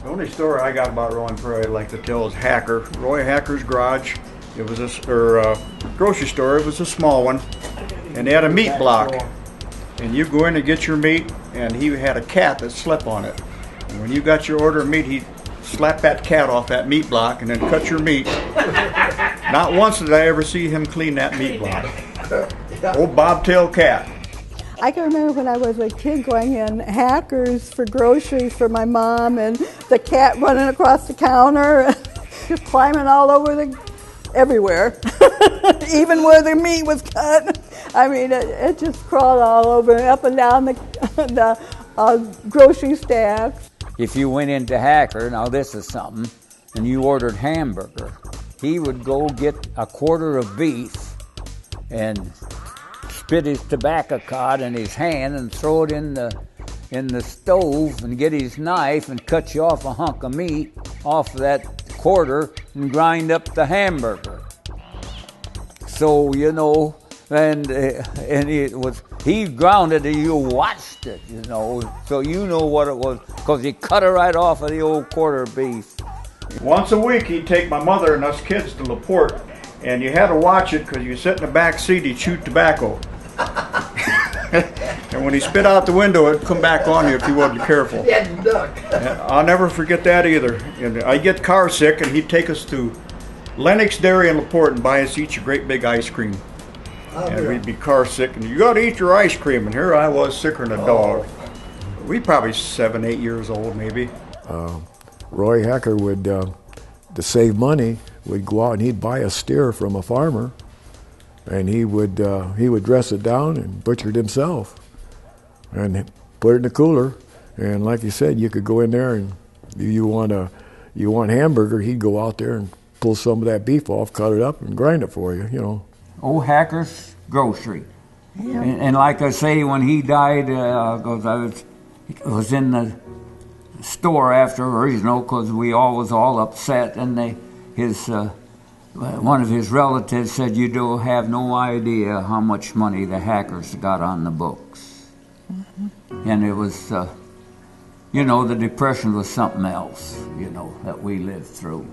The only story I got about Roy Perry I'd like to tell is Hacker. Roy Hacker's garage. It was grocery store. It was a small one, and they had a meat block. And you go in and get your meat, and he had a cat that slept on it. And when you got your order of meat, he'd slap that cat off that meat block and then cut your meat. Not once did I ever see him clean that meat block. Old bobtail cat. I can remember when I was a kid going in Hackers for groceries for my mom, and the cat running across the counter, just climbing all over everywhere, even where the meat was cut. I mean, it just crawled all over, up and down the grocery stacks. If you went into Hacker, now this is something, and you ordered hamburger, he would go get a quarter of beef and spit his tobacco cod in his hand and throw it in the stove and get his knife and cut you off a hunk of meat off of that quarter and grind up the hamburger. So, you know, and he ground it and you watched it, you know, so you know what it was, because he cut it right off of the old quarter beef. Once a week he'd take my mother and us kids to LaPorte, and you had to watch it because you sit in the back seat, he'd chew tobacco. And when he spit out the window, it'd come back on you if you wasn't careful. I'll never forget that either. And I'd get car sick, and he'd take us to Lennox Dairy in LaPorte and buy us each a great big ice cream. And we'd be car sick, and you got to eat your ice cream. And here I was, sicker than a dog. We probably 7, 8 years old, maybe. Roy Hacker would, to save money, would go out and he'd buy a steer from a farmer, and he would dress it down and butcher it himself, and put it in the cooler. And like you said, you could go in there and you want hamburger, he'd go out there and pull some of that beef off, cut it up, and grind it for you, you know. Old Hacker's grocery. Yeah. And like I say, when he died, I was in the store afterwards, you know, because we all was all upset, and one of his relatives said, "You don't have no idea how much money the Hackers got on the books." Mm-hmm. And it was, you know, the Depression was something else, you know, that we lived through.